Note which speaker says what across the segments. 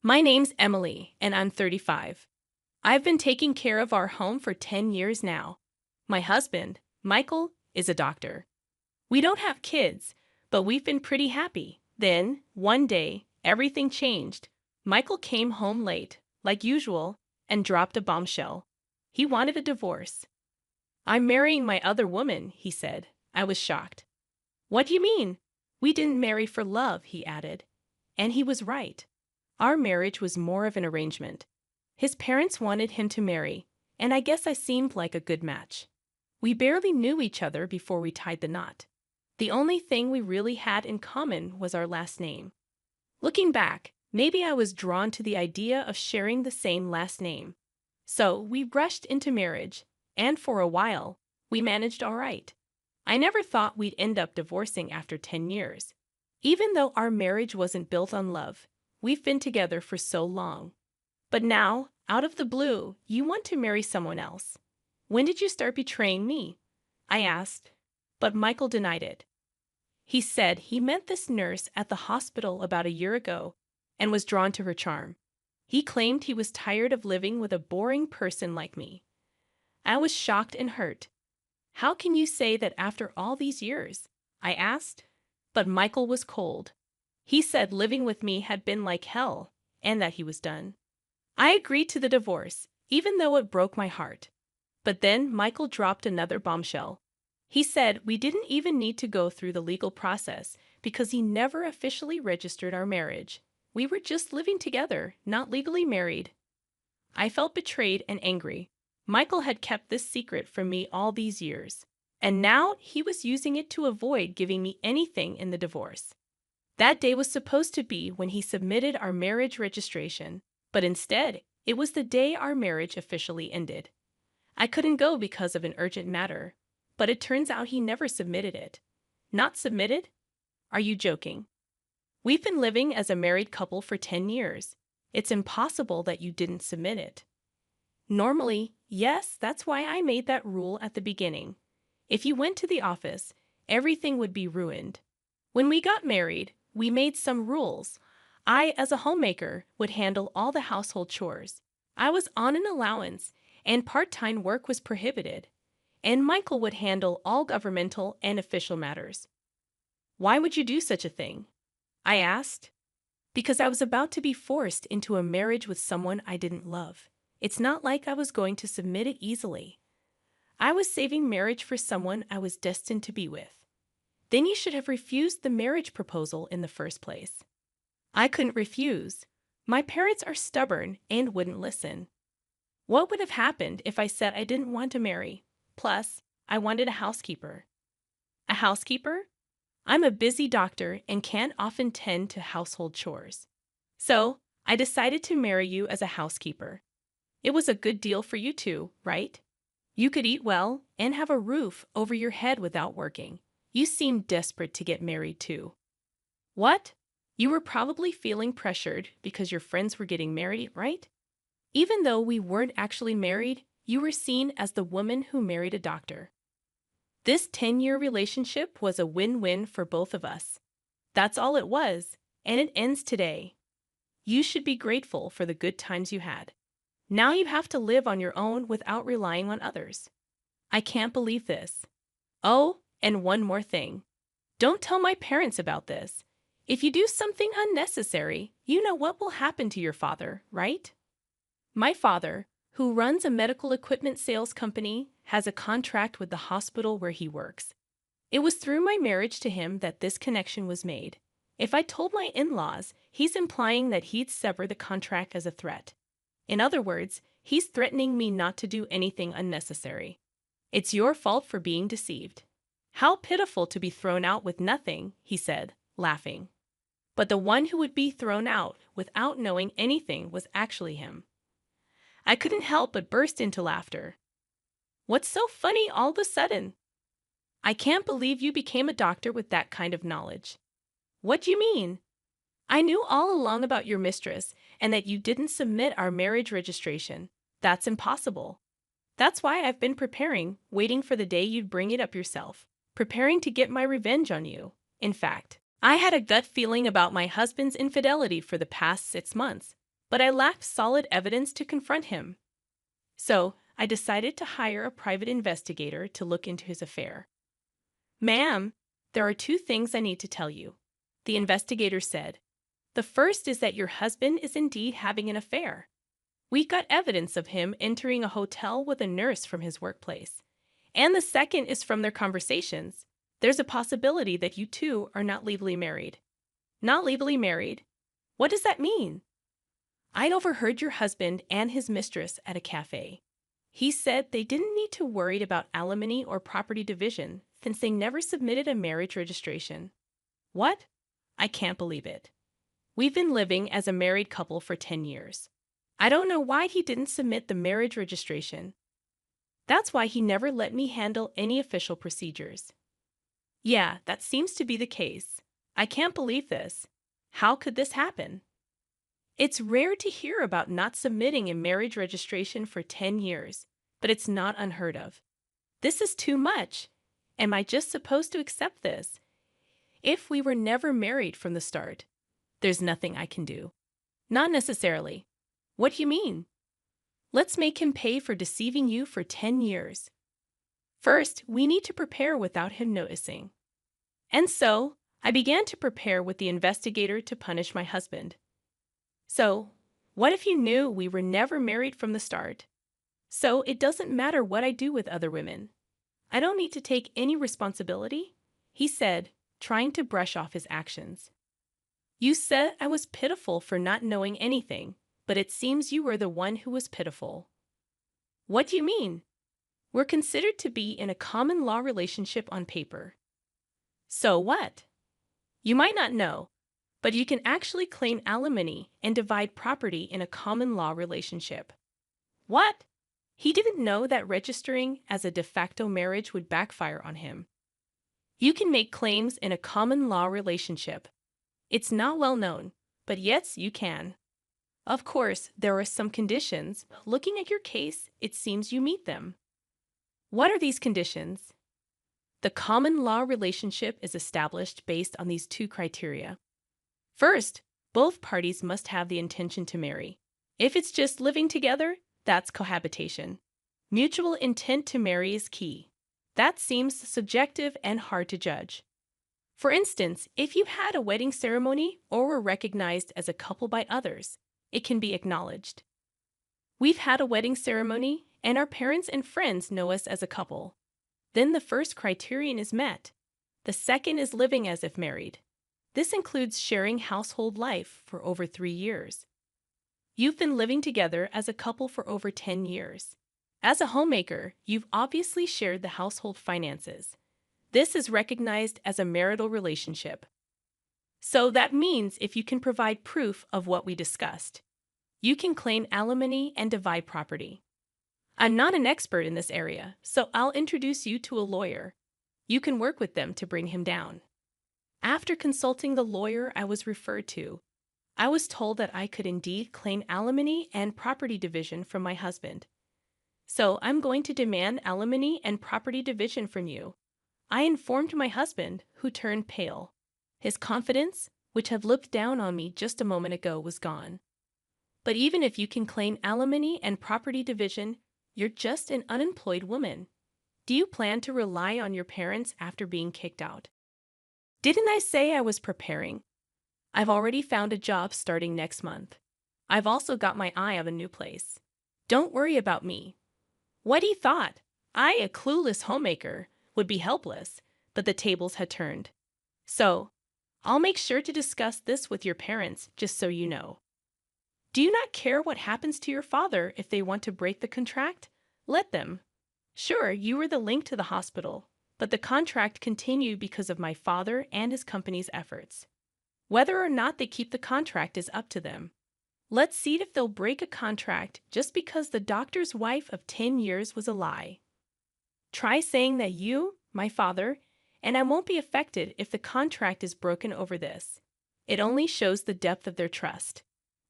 Speaker 1: My name's Emily, and I'm 35. I've been taking care of our home for 10 years now. My husband, Michael, is a doctor. We don't have kids, but we've been pretty happy. Then, one day, everything changed. Michael came home late, like usual, and dropped a bombshell. He wanted a divorce. "I'm marrying my other woman," he said. I was shocked. "What do you mean?" "We didn't marry for love," he added. And he was right. Our marriage was more of an arrangement. His parents wanted him to marry, and I guess I seemed like a good match. We barely knew each other before we tied the knot. The only thing we really had in common was our last name. Looking back, maybe I was drawn to the idea of sharing the same last name. So we rushed into marriage, and for a while, we managed all right. I never thought we'd end up divorcing after 10 years. Even though our marriage wasn't built on love, we've been together for so long. But now, out of the blue, you want to marry someone else. When did you start betraying me?" I asked, but Michael denied it. He said he met this nurse at the hospital about a year ago and was drawn to her charm. He claimed he was tired of living with a boring person like me. I was shocked and hurt. "How can you say that after all these years?" I asked. But Michael was cold. He said living with me had been like hell and that he was done. I agreed to the divorce, even though it broke my heart. But then Michael dropped another bombshell. He said we didn't even need to go through the legal process because he never officially registered our marriage. We were just living together, not legally married. I felt betrayed and angry. Michael had kept this secret from me all these years, and now he was using it to avoid giving me anything in the divorce. That day was supposed to be when he submitted our marriage registration, but instead, it was the day our marriage officially ended. I couldn't go because of an urgent matter, but it turns out he never submitted it. Not submitted? Are you joking? We've been living as a married couple for 10 years. It's impossible that you didn't submit it. Normally, yes, that's why I made that rule at the beginning. If you went to the office, everything would be ruined. When we got married, we made some rules. I, as a homemaker, would handle all the household chores. I was on an allowance, and part-time work was prohibited. And Michael would handle all governmental and official matters. "Why would you do such a thing?" I asked. "Because I was about to be forced into a marriage with someone I didn't love. It's not like I was going to submit it easily. I was saving marriage for someone I was destined to be with. Then you should have refused the marriage proposal in the first place." I couldn't refuse. My parents are stubborn and wouldn't listen. What would have happened if I said I didn't want to marry? Plus, I wanted a housekeeper. A housekeeper? I'm a busy doctor and can't often tend to household chores. So, I decided to marry you as a housekeeper. It was a good deal for you too, right? You could eat well and have a roof over your head without working. You seemed desperate to get married too. What? You were probably feeling pressured because your friends were getting married, right? Even though we weren't actually married, you were seen as the woman who married a doctor. This 10-year relationship was a win-win for both of us. That's all it was, and it ends today. You should be grateful for the good times you had. Now you have to live on your own without relying on others. I can't believe this. Oh, and one more thing. Don't tell my parents about this. If you do something unnecessary, you know what will happen to your father, right? My father, who runs a medical equipment sales company, has a contract with the hospital where he works. It was through my marriage to him that this connection was made. If I told my in-laws, he's implying that he'd sever the contract as a threat. In other words, he's threatening me not to do anything unnecessary. It's your fault for being deceived. How pitiful to be thrown out with nothing, he said, laughing. But the one who would be thrown out without knowing anything was actually him. I couldn't help but burst into laughter. What's so funny all of a sudden? I can't believe you became a doctor with that kind of knowledge. What do you mean? I knew all along about your mistress and that you didn't submit our marriage registration. That's impossible. That's why I've been preparing, waiting for the day you'd bring it up yourself, preparing to get my revenge on you. In fact, I had a gut feeling about my husband's infidelity for the past 6 months. but I lacked solid evidence to confront him. So, I decided to hire a private investigator to look into his affair. Ma'am, there are two things I need to tell you, the investigator said. The first is that your husband is indeed having an affair. We got evidence of him entering a hotel with a nurse from his workplace. And the second is from their conversations. There's a possibility that you two are not legally married. Not legally married? What does that mean? I'd overheard your husband and his mistress at a cafe. He said they didn't need to worry about alimony or property division since they never submitted a marriage registration. What? I can't believe it. We've been living as a married couple for 10 years. I don't know why he didn't submit the marriage registration. That's why he never let me handle any official procedures. Yeah, that seems to be the case. I can't believe this. How could this happen? It's rare to hear about not submitting a marriage registration for 10 years, but it's not unheard of. This is too much. Am I just supposed to accept this? If we were never married from the start, there's nothing I can do. Not necessarily. What do you mean? Let's make him pay for deceiving you for 10 years. First, we need to prepare without him noticing. And so, I began to prepare with the investigator to punish my husband. So, what if you knew we were never married from the start? So, it doesn't matter what I do with other women. I don't need to take any responsibility, he said, trying to brush off his actions. You said I was pitiful for not knowing anything, but it seems you were the one who was pitiful. What do you mean? We're considered to be in a common law relationship on paper. So what? You might not know, but you can actually claim alimony and divide property in a common law relationship. What? He didn't know that registering as a de facto marriage would backfire on him. You can make claims in a common law relationship. It's not well known, but yes, you can. Of course, there are some conditions. Looking at your case, it seems you meet them. What are these conditions? The common law relationship is established based on these two criteria. First, both parties must have the intention to marry. If it's just living together, that's cohabitation. Mutual intent to marry is key. That seems subjective and hard to judge. For instance, if you had a wedding ceremony or were recognized as a couple by others, it can be acknowledged. We've had a wedding ceremony, and our parents and friends know us as a couple. Then the first criterion is met. The second is living as if married. This includes sharing household life for over 3 years. You've been living together as a couple for over 10 years. As a homemaker, you've obviously shared the household finances. This is recognized as a marital relationship. So that means if you can provide proof of what we discussed, you can claim alimony and divide property. I'm not an expert in this area, so I'll introduce you to a lawyer. You can work with them to bring him down. After consulting the lawyer I was referred to, I was told that I could indeed claim alimony and property division from my husband. So I'm going to demand alimony and property division from you. I informed my husband, who turned pale. His confidence, which had looked down on me just a moment ago, was gone. But even if you can claim alimony and property division, you're just an unemployed woman. Do you plan to rely on your parents after being kicked out? Didn't I say I was preparing? I've already found a job starting next month. I've also got my eye on a new place. Don't worry about me. What he thought, I, a clueless homemaker, would be helpless, but the tables had turned. So, I'll make sure to discuss this with your parents, just so you know. Do you not care what happens to your father if they want to break the contract? Let them. Sure, you were the link to the hospital, but the contract continued because of my father and his company's efforts. Whether or not they keep the contract is up to them. Let's see if they'll break a contract just because the doctor's wife of 10 years was a lie. Try saying that you, my father, and I won't be affected if the contract is broken over this. It only shows the depth of their trust.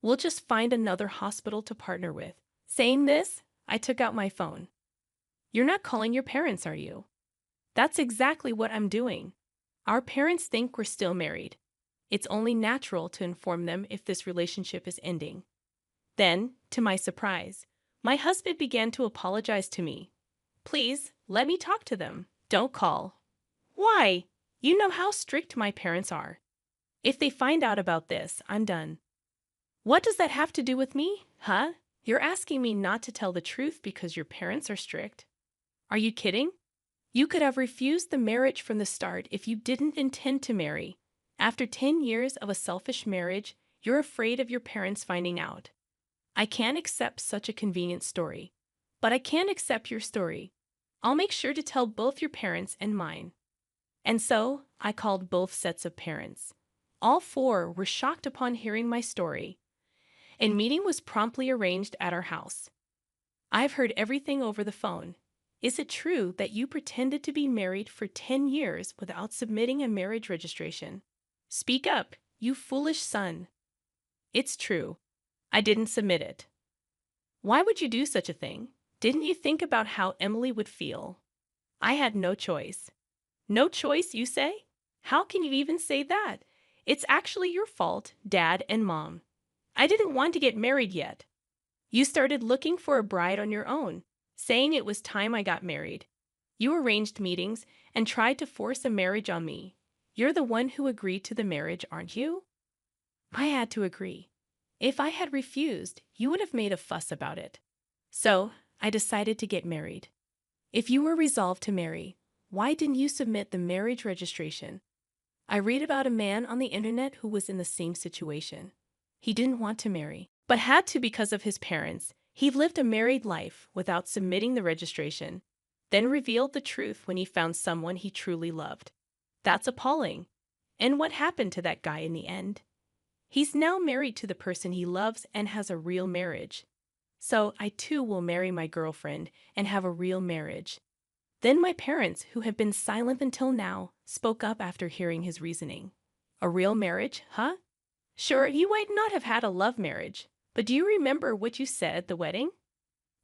Speaker 1: We'll just find another hospital to partner with. Saying this, I took out my phone. You're not calling your parents, are you? That's exactly what I'm doing. Our parents think we're still married. It's only natural to inform them if this relationship is ending. Then, to my surprise, my husband began to apologize to me. Please, let me talk to them. Don't call. Why? You know how strict my parents are. If they find out about this, I'm done. What does that have to do with me? Huh? You're asking me not to tell the truth because your parents are strict? Are you kidding? You could have refused the marriage from the start if you didn't intend to marry. After 10 years of a selfish marriage, you're afraid of your parents finding out. I can't accept such a convenient story. But I can accept your story. I'll make sure to tell both your parents and mine. And so, I called both sets of parents. All four were shocked upon hearing my story. A meeting was promptly arranged at our house. I've heard everything over the phone. Is it true that you pretended to be married for 10 years without submitting a marriage registration? Speak up, you foolish son. It's true. I didn't submit it. Why would you do such a thing? Didn't you think about how Emily would feel? I had no choice. No choice, you say? How can you even say that? It's actually your fault, Dad and Mom. I didn't want to get married yet. You started looking for a bride on your own, saying it was time I got married. You arranged meetings and tried to force a marriage on me. You're the one who agreed to the marriage, aren't you? I had to agree. If I had refused, you would have made a fuss about it. So, I decided to get married. If you were resolved to marry, why didn't you submit the marriage registration? I read about a man on the internet who was in the same situation. He didn't want to marry, but had to because of his parents. He lived a married life without submitting the registration, then revealed the truth when he found someone he truly loved. That's appalling. And what happened to that guy in the end? He's now married to the person he loves and has a real marriage. So I too will marry my girlfriend and have a real marriage. Then my parents, who have been silent until now, spoke up after hearing his reasoning. A real marriage, huh? Sure, you might not have had a love marriage, but do you remember what you said at the wedding?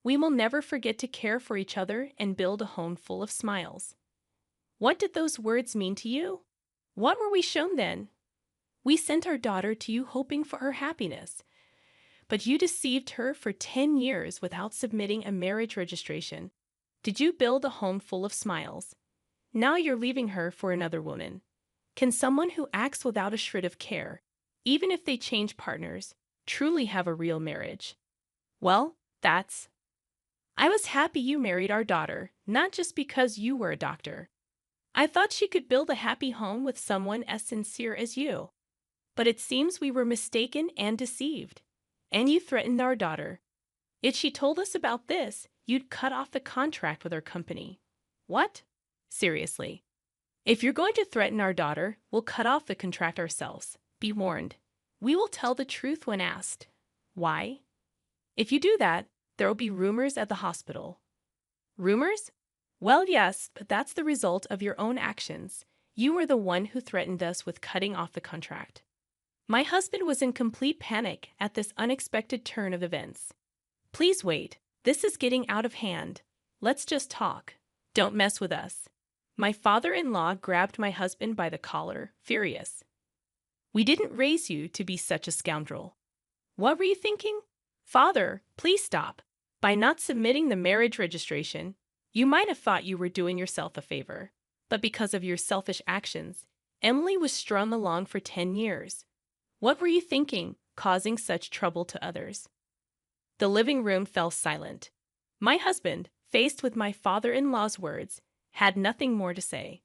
Speaker 1: We will never forget to care for each other and build a home full of smiles. What did those words mean to you? What were we shown then? We sent our daughter to you hoping for her happiness. But you deceived her for 10 years without submitting a marriage registration. Did you build a home full of smiles? Now you're leaving her for another woman. Can someone who acts without a shred of care, even if they change partners, truly have a real marriage? Well, I was happy you married our daughter, not just because you were a doctor. I thought she could build a happy home with someone as sincere as you. But it seems we were mistaken and deceived. And you threatened our daughter. If she told us about this, you'd cut off the contract with our company. What? Seriously. If you're going to threaten our daughter, we'll cut off the contract ourselves. Be warned. We will tell the truth when asked. Why? If you do that, there will be rumors at the hospital. Rumors? Well, yes, but that's the result of your own actions. You were the one who threatened us with cutting off the contract. My husband was in complete panic at this unexpected turn of events. Please wait. This is getting out of hand. Let's just talk. Don't mess with us. My father-in-law grabbed my husband by the collar, furious. We didn't raise you to be such a scoundrel. What were you thinking? Father, please stop. By not submitting the marriage registration, you might have thought you were doing yourself a favor. But because of your selfish actions, Emily was strung along for 10 years. What were you thinking, causing such trouble to others? The living room fell silent. My husband, faced with my father-in-law's words, had nothing more to say.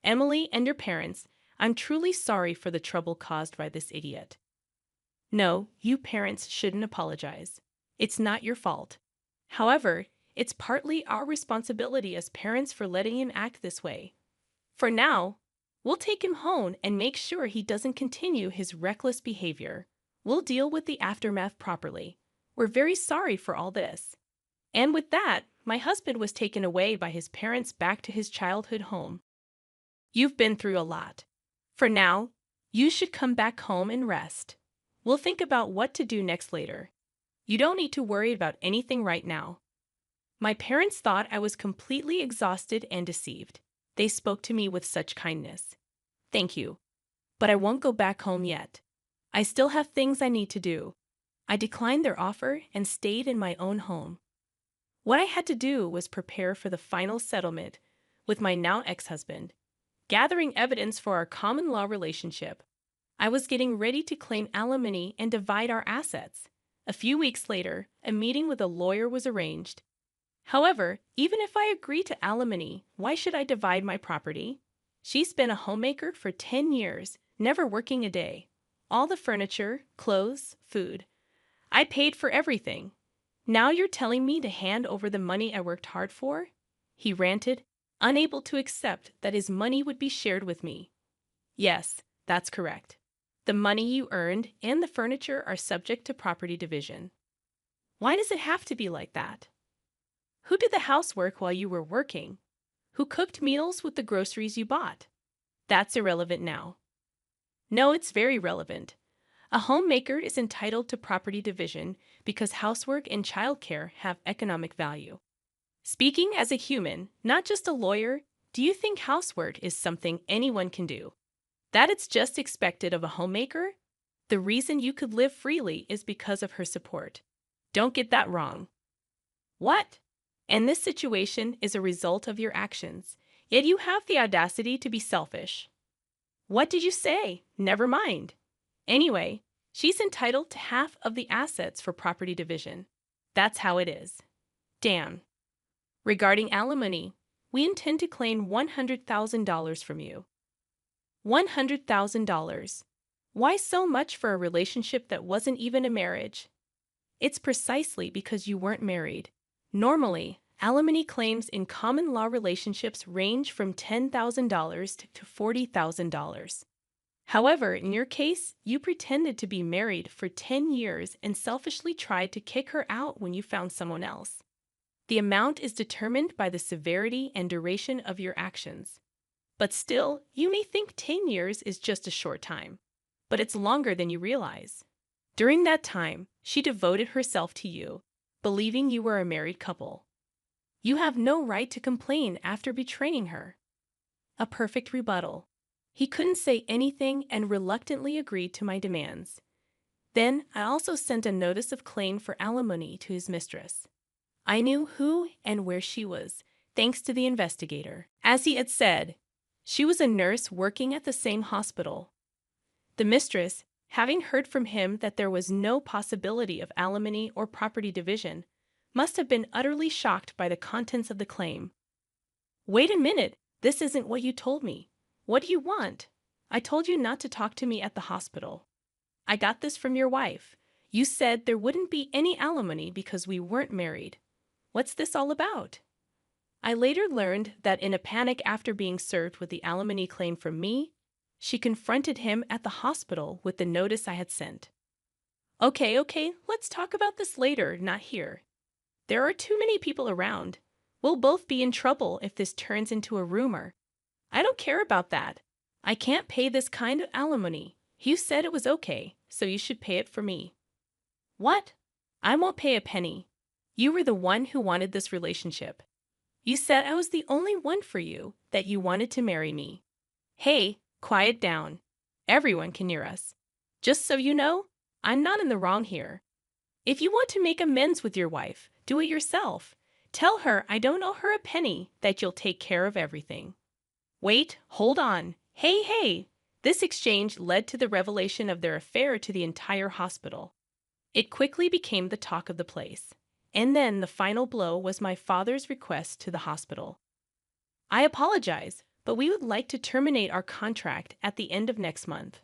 Speaker 1: Emily and your parents, I'm truly sorry for the trouble caused by this idiot. No, you parents shouldn't apologize. It's not your fault. However, it's partly our responsibility as parents for letting him act this way. For now, we'll take him home and make sure he doesn't continue his reckless behavior. We'll deal with the aftermath properly. We're very sorry for all this. And with that, my husband was taken away by his parents back to his childhood home. You've been through a lot. For now, you should come back home and rest. We'll think about what to do next later. You don't need to worry about anything right now. My parents thought I was completely exhausted and deceived. They spoke to me with such kindness. Thank you. But I won't go back home yet. I still have things I need to do. I declined their offer and stayed in my own home. What I had to do was prepare for the final settlement with my now ex-husband, gathering evidence for our common law relationship. I was getting ready to claim alimony and divide our assets. A few weeks later, a meeting with a lawyer was arranged. However, even if I agree to alimony, why should I divide my property? She's been a homemaker for 10 years, never working a day. All the furniture, clothes, food. I paid for everything. Now you're telling me to hand over the money I worked hard for? He ranted, unable to accept that his money would be shared with me. Yes, that's correct. The money you earned and the furniture are subject to property division. Why does it have to be like that? Who did the housework while you were working? Who cooked meals with the groceries you bought? That's irrelevant now. No, it's very relevant. A homemaker is entitled to property division because housework and childcare have economic value. Speaking as a human, not just a lawyer, do you think housework is something anyone can do? That it's just expected of a homemaker? The reason you could live freely is because of her support. Don't get that wrong. What? And this situation is a result of your actions, yet you have the audacity to be selfish. What did you say? Never mind. Anyway, she's entitled to half of the assets for property division. That's how it is. Dan. Regarding alimony, we intend to claim $100,000 from you. $100,000. Why so much for a relationship that wasn't even a marriage? It's precisely because you weren't married. Normally, alimony claims in common law relationships range from $10,000 to $40,000. However, in your case, you pretended to be married for 10 years and selfishly tried to kick her out when you found someone else. The amount is determined by the severity and duration of your actions. But still, you may think 10 years is just a short time, but it's longer than you realize. During that time, she devoted herself to you, believing you were a married couple. You have no right to complain after betraying her. A perfect rebuttal. He couldn't say anything and reluctantly agreed to my demands. Then I also sent a notice of claim for alimony to his mistress. I knew who and where she was, thanks to the investigator. As he had said, she was a nurse working at the same hospital. The mistress, having heard from him that there was no possibility of alimony or property division, must have been utterly shocked by the contents of the claim. Wait a minute, this isn't what you told me. What do you want? I told you not to talk to me at the hospital. I got this from your wife. You said there wouldn't be any alimony because we weren't married. What's this all about? I later learned that in a panic after being served with the alimony claim from me, she confronted him at the hospital with the notice I had sent. Okay, let's talk about this later, not here. There are too many people around. We'll both be in trouble if this turns into a rumor. I don't care about that. I can't pay this kind of alimony. You said it was okay, so you should pay it for me. What? I won't pay a penny. You were the one who wanted this relationship. You said I was the only one for you, that you wanted to marry me. Hey, quiet down. Everyone can hear us. Just so you know, I'm not in the wrong here. If you want to make amends with your wife, do it yourself. Tell her I don't owe her a penny, that you'll take care of everything. Wait, hold on. Hey. This exchange led to the revelation of their affair to the entire hospital. It quickly became the talk of the place. And then the final blow was my father's request to the hospital. I apologize, but we would like to terminate our contract at the end of next month.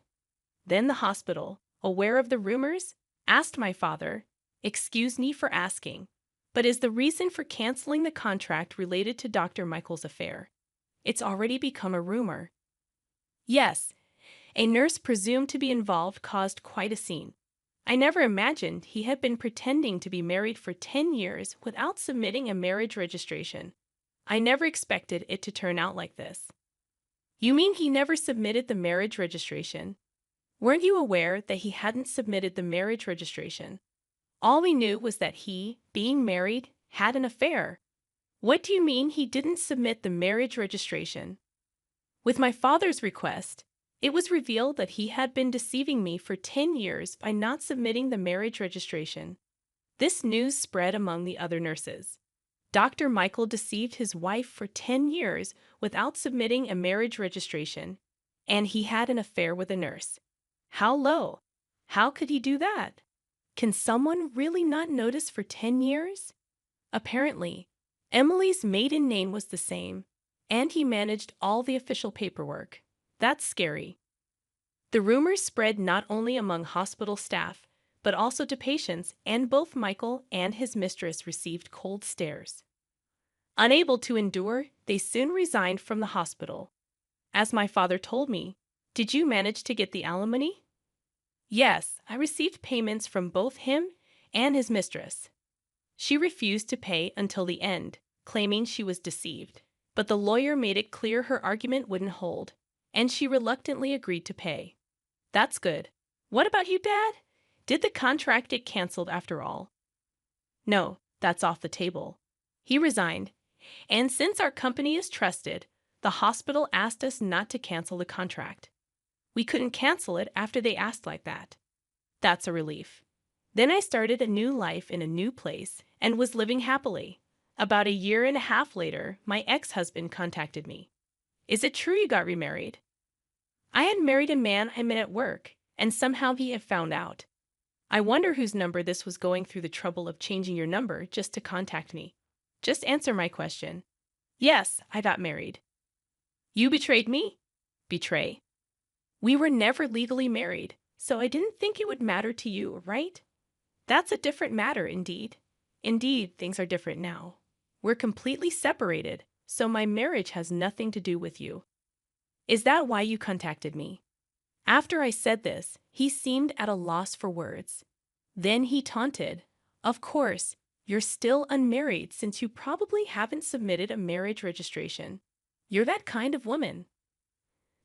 Speaker 1: Then the hospital, aware of the rumors, asked my father, "Excuse me for asking, but is the reason for canceling the contract related to Dr. Michael's affair? It's already become a rumor." Yes, a nurse presumed to be involved caused quite a scene. I never imagined he had been pretending to be married for 10 years without submitting a marriage registration. I never expected it to turn out like this. You mean he never submitted the marriage registration? Weren't you aware that he hadn't submitted the marriage registration? All we knew was that he, being married, had an affair. What do you mean he didn't submit the marriage registration? With my father's request, It was revealed that he had been deceiving me for 10 years by not submitting the marriage registration. This news spread among the other nurses. Dr. Michael deceived his wife for 10 years without submitting a marriage registration, and he had an affair with a nurse. How low? How could he do that? Can someone really not notice for 10 years? Apparently, Emily's maiden name was the same, and he managed all the official paperwork. That's scary. The rumors spread not only among hospital staff, but also to patients, and both Michael and his mistress received cold stares. Unable to endure, they soon resigned from the hospital. As my father told me, "Did you manage to get the alimony?" "Yes, I received payments from both him and his mistress." She refused to pay until the end, claiming she was deceived. But the lawyer made it clear her argument wouldn't hold, and she reluctantly agreed to pay. That's good. What about you, Dad? Did the contract get canceled after all? No, that's off the table. He resigned, and since our company is trusted, the hospital asked us not to cancel the contract. We couldn't cancel it after they asked like that. That's a relief. Then I started a new life in a new place and was living happily. About a year and a half later, my ex-husband contacted me. "Is it true you got remarried?" I had married a man I met at work, and somehow he had found out. I wonder whose number this was, going through the trouble of changing your number just to contact me. Just answer my question. Yes, I got married. You betrayed me? Betray. We were never legally married, so I didn't think it would matter to you, right? That's a different matter, indeed. Indeed, things are different now. We're completely separated, so my marriage has nothing to do with you. Is that why you contacted me? After I said this, he seemed at a loss for words. Then he taunted, "Of course, you're still unmarried since you probably haven't submitted a marriage registration. You're that kind of woman."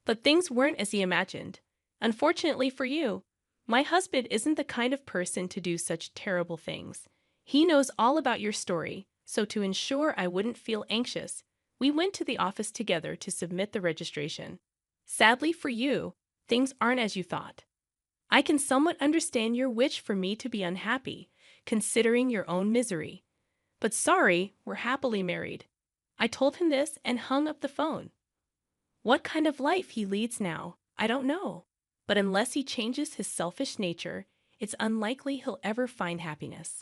Speaker 1: But things weren't as he imagined. Unfortunately for you, my husband isn't the kind of person to do such terrible things. He knows all about your story, so to ensure I wouldn't feel anxious, we went to the office together to submit the registration. Sadly for you, things aren't as you thought. I can somewhat understand your wish for me to be unhappy, considering your own misery. But sorry, we're happily married. I told him this and hung up the phone. What kind of life he leads now, I don't know. But unless he changes his selfish nature, it's unlikely he'll ever find happiness.